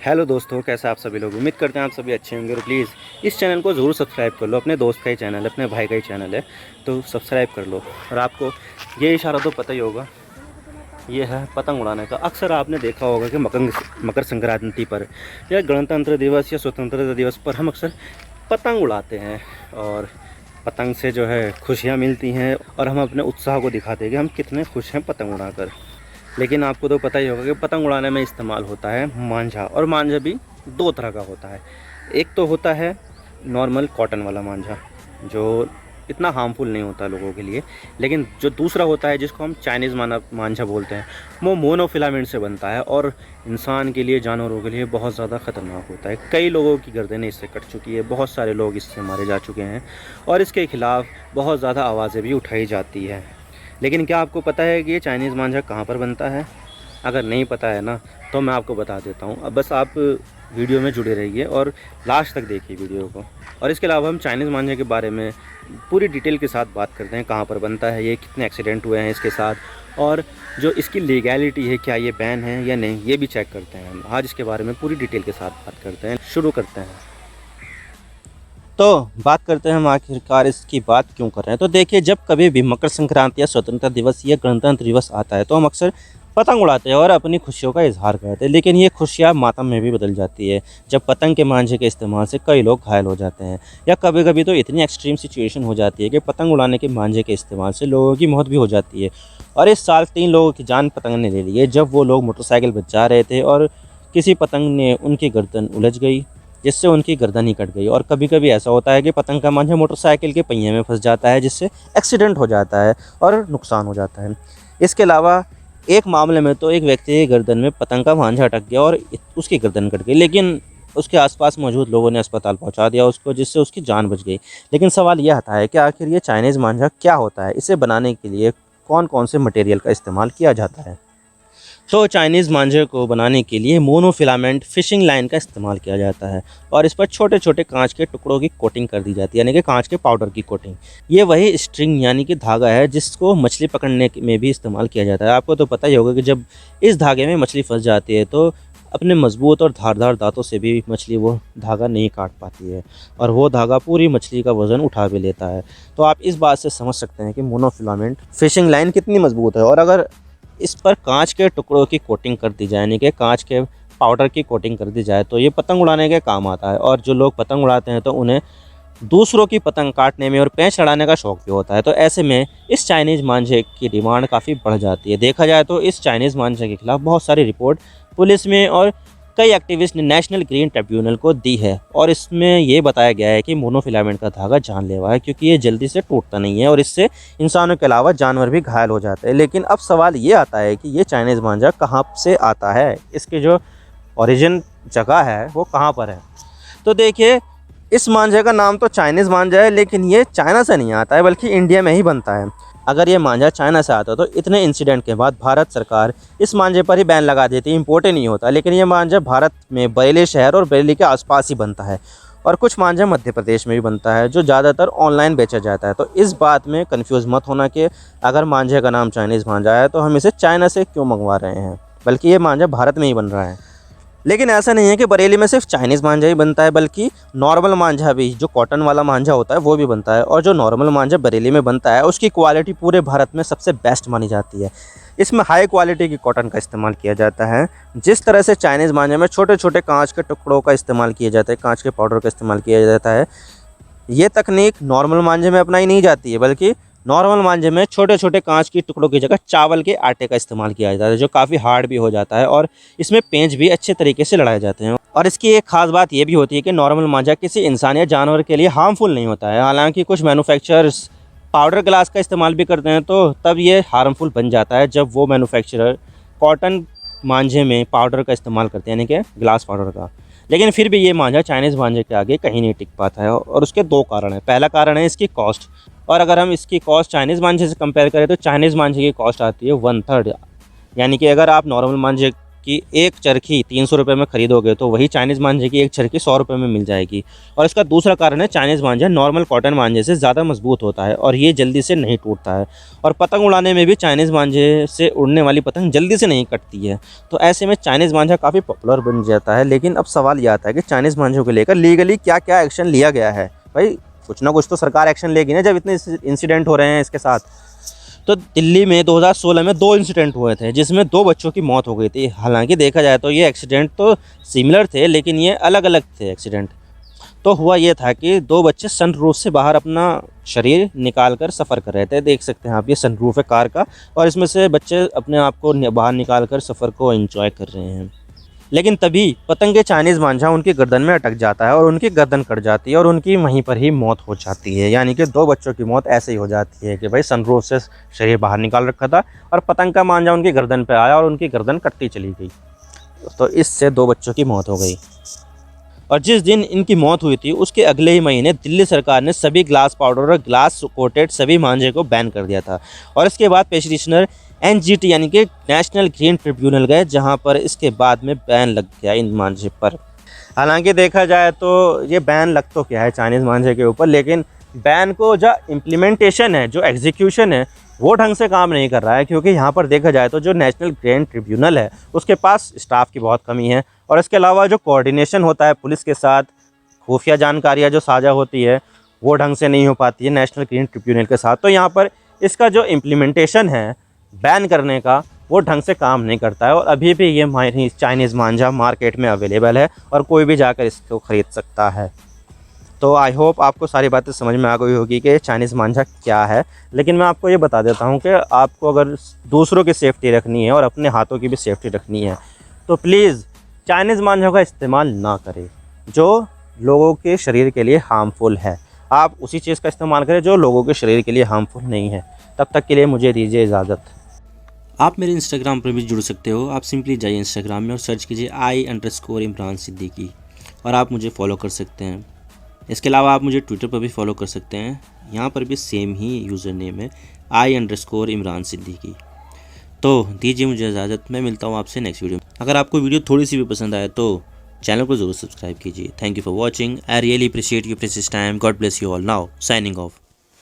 Hello दोस्तों, कैसे आप सभी लोग। उम्मीद करते हैं आप सभी अच्छे होंगे। और प्लीज़ इस चैनल को ज़रूर सब्सक्राइब कर लो। अपने दोस्त का ही चैनल है, अपने भाई का ही चैनल है, तो सब्सक्राइब कर लो। और आपको ये इशारा तो पता ही होगा, ये है पतंग उड़ाने का। अक्सर आपने देखा होगा कि मकर संक्रांति पर या गणतंत्र दिवस या स्वतंत्रता दिवस पर हम अक्सर पतंग उड़ाते हैं। और पतंग से जो है खुशियाँ मिलती हैं और हम अपने उत्साह को दिखाते हैं कि हम कितने खुश हैं पतंग उड़ाकर। लेकिन आपको तो पता ही होगा कि पतंग उड़ाने में इस्तेमाल होता है मांझा। और मांझा भी दो तरह का होता है। एक तो होता है नॉर्मल कॉटन वाला मांझा, जो इतना हार्मफुल नहीं होता लोगों के लिए। लेकिन जो दूसरा होता है, जिसको हम चाइनीज़ मांझा बोलते हैं, वो मोनोफिलामेंट से बनता है और इंसान के लिए, जानवरों के लिए बहुत ज़्यादा ख़तरनाक होता है। कई लोगों की गर्दनें इससे कट चुकी है, बहुत सारे लोग इससे मारे जा चुके हैं और इसके ख़िलाफ़ बहुत ज़्यादा आवाज़ें भी उठाई जाती है। लेकिन क्या आपको पता है कि ये चाइनीज़ मांझा कहाँ पर बनता है? अगर नहीं पता है ना, तो मैं आपको बता देता हूँ। अब बस आप वीडियो में जुड़े रहिए और लास्ट तक देखिए वीडियो को। और इसके अलावा हम चाइनीज़ मांझे के बारे में पूरी डिटेल के साथ बात करते हैं, कहाँ पर बनता है ये, कितने एक्सीडेंट हुए हैं इसके साथ, और जो इसकी लीगैलिटी है, क्या ये बैन है या नहीं, ये भी चेक करते हैं हम। आज इसके बारे में पूरी डिटेल के साथ बात करते हैं। शुरू करते हैं। तो बात करते हैं हम आखिरकार इसकी बात क्यों कर रहे हैं। तो देखिए, जब कभी भी मकर संक्रांति या स्वतंत्रता दिवस या गणतंत्र दिवस आता है तो हम अक्सर पतंग उड़ाते हैं और अपनी खुशियों का इजहार करते हैं। लेकिन ये खुशियाँ मातम में भी बदल जाती है जब पतंग के मांझे के इस्तेमाल से कई लोग घायल हो जाते हैं, या कभी कभी तो इतनी एक्सट्रीम सिचुएशन हो जाती है कि पतंग उड़ाने के मांझे के इस्तेमाल से लोगों की मौत भी हो जाती है। और इस साल 3 लोगों की जान पतंग ने ले ली है जब वो लोग मोटरसाइकिल पर जा रहे थे और किसी पतंग ने उनकी गर्दन उलझ गई, जिससे उनकी गर्दन ही कट गई। और कभी कभी ऐसा होता है कि पतंग का मांझा मोटरसाइकिल के पहिए में फंस जाता है, जिससे एक्सीडेंट हो जाता है और नुकसान हो जाता है। इसके अलावा एक मामले में तो एक व्यक्ति की गर्दन में पतंग का मांझा अटक गया और उसकी गर्दन कट गई, लेकिन उसके आसपास मौजूद लोगों ने अस्पताल पहुंचा दिया उसको, जिससे उसकी जान बच गई। लेकिन सवाल यह आता है कि आखिर ये चाइनीज़ मांझा क्या होता है, इसे बनाने के लिए कौन कौन से मटेरियल का इस्तेमाल किया जाता है। तो चाइनीज़ मांझे को बनाने के लिए मोनोफिलामेंट फिशिंग लाइन का इस्तेमाल किया जाता है और इस पर छोटे छोटे कांच के टुकड़ों की कोटिंग कर दी जाती है, यानी कि कांच के पाउडर की कोटिंग। ये वही स्ट्रिंग यानी कि धागा है जिसको मछली पकड़ने में भी इस्तेमाल किया जाता है। आपको तो पता ही होगा कि जब इस धागे में मछली फंस जाती है तो अपने मजबूत और धारदार दांतों से भी मछली वो धागा नहीं काट पाती है और वो धागा पूरी मछली का वज़न उठा भी लेता है। तो आप इस बात से समझ सकते हैं कि मोनोफिलामेंट फिशिंग लाइन कितनी मजबूत है। और अगर इस पर कांच के टुकड़ों की कोटिंग कर दी जाए, यानी कि कांच के पाउडर की कोटिंग कर दी जाए, तो ये पतंग उड़ाने के काम आता है। और जो लोग पतंग उड़ाते हैं तो उन्हें दूसरों की पतंग काटने में और पेंच लड़ाने का शौक भी होता है। तो ऐसे में इस चाइनीज़ मांझे की डिमांड काफ़ी बढ़ जाती है। देखा जाए तो इस चाइनीज़ मांझे के खिलाफ बहुत सारी रिपोर्ट पुलिस में और कई एक्टिविस्ट ने नेशनल ग्रीन ट्रिब्यूनल को दी है। और इसमें ये बताया गया है कि मोनोफिलामेंट का धागा जानलेवा है, क्योंकि ये जल्दी से टूटता नहीं है और इससे इंसानों के अलावा जानवर भी घायल हो जाते हैं। लेकिन अब सवाल ये आता है कि ये चाइनीज़ मांझा कहाँ से आता है, इसके जो ओरिजिन जगह है वो कहाँ पर है। तो देखिए, इस मांझे का नाम तो चाइनीज़ मांझा है, लेकिन ये चाइना से नहीं आता है बल्कि इंडिया में ही बनता है। अगर ये मांझा चाइना से आता तो इतने इंसिडेंट के बाद भारत सरकार इस मांझे पर ही बैन लगा देती, इंपोर्ट ही नहीं होता। लेकिन ये मांझा भारत में बरेली शहर और बरेली के आसपास ही बनता है और कुछ मांझा मध्य प्रदेश में भी बनता है, जो ज़्यादातर ऑनलाइन बेचा जाता है। तो इस बात में कंफ्यूज मत होना कि अगर मांझे का नाम चाइनीज़ मांझा है तो हम इसे चाइना से क्यों मंगवा रहे हैं, बल्कि ये मांझा भारत में ही बन रहा है। लेकिन ऐसा नहीं है कि बरेली में सिर्फ चाइनीज़ मांझा ही बनता है, बल्कि नॉर्मल मांझा भी, जो कॉटन वाला मांझा होता है वो भी बनता है। और जो नॉर्मल मांझा बरेली में बनता है उसकी क्वालिटी पूरे भारत में सबसे बेस्ट मानी जाती है। इसमें हाई क्वालिटी की कॉटन का इस्तेमाल किया जाता है। जिस तरह से चाइनीज़ मांझे में छोटे छोटे कांच के टुकड़ों का इस्तेमाल किया जाता है, कांच के पाउडर का इस्तेमाल किया जाता है, ये तकनीक नॉर्मल मांझे में अपनाई नहीं जाती है, बल्कि नॉर्मल मांझे में छोटे छोटे कांच की टुकड़ों की जगह चावल के आटे का इस्तेमाल किया जाता है, जो काफ़ी हार्ड भी हो जाता है और इसमें पेंच भी अच्छे तरीके से लड़ाए जाते हैं। और इसकी एक खास बात यह भी होती है कि नॉर्मल मांझा किसी इंसान या जानवर के लिए हार्मफुल नहीं होता है। हालांकि कुछ मैन्युफैक्चरर्स पाउडर ग्लास का इस्तेमाल भी करते हैं, तो तब ये हार्मफुल बन जाता है जब वो मैन्युफैक्चरर कॉटन मांझे में पाउडर का इस्तेमाल करते हैं, यानी कि ग्लास पाउडर का। लेकिन फिर भी ये मांझा चाइनीज़ मांझे के आगे कहीं नहीं टिक पाता है और उसके 2 कारण हैं। पहला कारण है इसकी कॉस्ट। और अगर हम इसकी कॉस्ट चाइनीज़ मांझे से कंपेयर करें तो चाइनीज़ मांझे की कॉस्ट आती है 1/3, यानी कि अगर आप नॉर्मल मांझे कि एक चरखी 300 रुपये में ख़रीदोगे तो वही चाइनीज़ मांझे की एक चरखी 100 रुपये में मिल जाएगी। और इसका दूसरा कारण है, चाइनीज़ मांझा नॉर्मल कॉटन मांझे से ज़्यादा मजबूत होता है और ये जल्दी से नहीं टूटता है। और पतंग उड़ाने में भी चाइनीज़ मांझे से उड़ने वाली पतंग जल्दी से नहीं कटती है। तो ऐसे में चाइनीज़ मांझा काफ़ी पॉपुलर बन जाता है। लेकिन अब सवाल ये आता है कि चाइनीज़ मांझों को लेकर लीगली क्या क्या एक्शन लिया गया है। भाई कुछ ना कुछ तो सरकार एक्शन लेगी ना, जब इतने इंसिडेंट हो रहे हैं इसके साथ। तो दिल्ली में 2016 में 2 इंसिडेंट हुए थे जिसमें 2 बच्चों की मौत हो गई थी। हालांकि देखा जाए तो ये एक्सीडेंट तो सिमिलर थे, लेकिन ये अलग अलग थे एक्सीडेंट। तो हुआ ये था कि 2 बच्चे सनरूफ से बाहर अपना शरीर निकाल कर सफ़र कर रहे थे। देख सकते हैं आप, ये सनरूफ है कार का और इसमें से बच्चे अपने आप को बाहर निकाल कर सफ़र को एंजॉय कर रहे हैं। लेकिन तभी पतंग के चाइनीज़ मांझा उनकी गर्दन में अटक जाता है और उनकी गर्दन कट जाती है और उनकी वहीं पर ही मौत हो जाती है। यानी कि 2 बच्चों की मौत ऐसे ही हो जाती है कि भाई सनरूफ से शरीर बाहर निकाल रखा था और पतंग का मांझा उनकी गर्दन पे आया और उनकी गर्दन कटती चली गई। तो इससे 2 बच्चों की मौत हो गई। और जिस दिन इनकी मौत हुई थी उसके अगले ही महीने दिल्ली सरकार ने सभी ग्लास पाउडर और ग्लास कोटेड सभी मांझे को बैन कर दिया था। और इसके बाद पेटिशनर एनजीटी यानी कि नेशनल ग्रीन ट्रिब्यूनल गए, जहां पर इसके बाद में बैन लग गया इन मांझे पर। हालांकि देखा जाए तो ये बैन लग तो क्या है चाइनीज़ मांझे के ऊपर, लेकिन बैन को जो इम्प्लीमेंटेशन है, जो एग्जीक्यूशन है, वो ढंग से काम नहीं कर रहा है। क्योंकि यहाँ पर देखा जाए तो जो नेशनल ग्रीन ट्रिब्यूनल है उसके पास स्टाफ की बहुत कमी है और इसके अलावा जो कोऑर्डिनेशन होता है पुलिस के साथ, खुफिया जानकारियाँ जो साझा होती है वो ढंग से नहीं हो पाती है नेशनल ग्रीन ट्रिब्यूनल के साथ। तो यहाँ पर इसका जो इम्प्लीमेंटेशन है बैन करने का, वो ढंग से काम नहीं करता है। और अभी भी ये चाइनीज़ मांझा मार्केट में अवेलेबल है और कोई भी जाकर इसको ख़रीद सकता है। तो आई होप आपको सारी बातें समझ में आ गई होगी कि चाइनीज़ मांझा क्या है। लेकिन मैं आपको ये बता देता हूँ कि आपको अगर दूसरों की सेफ्टी रखनी है और अपने हाथों की भी सेफ्टी रखनी है तो प्लीज़ चाइनीज़ मांझों का इस्तेमाल ना करें जो लोगों के शरीर के लिए हार्मफुल है। आप उसी चीज़ का इस्तेमाल करें जो लोगों के शरीर के लिए हार्मफुल नहीं है। तब तक के लिए मुझे दीजिए इजाज़त। आप मेरे इंस्टाग्राम पर भी जुड़ सकते हो। आप सिंपली जाइए इंस्टाग्राम में और सर्च कीजिए I_इमरान सिद्दीकी और आप मुझे फॉलो कर सकते हैं। इसके अलावा आप मुझे ट्विटर पर भी फॉलो कर सकते हैं, यहाँ पर भी सेम ही यूज़र नेम है I_इमरान सिद्दीकी। तो दीजिए मुझे इजाज़त, मैं मिलता हूँ आपसे नेक्स्ट वीडियो में। अगर आपको वीडियो थोड़ी सी भी पसंद आए तो चैनल को ज़रूर सब्सक्राइब कीजिए। Thank you for watching. I really appreciate your precious time. God bless you all. Now signing off.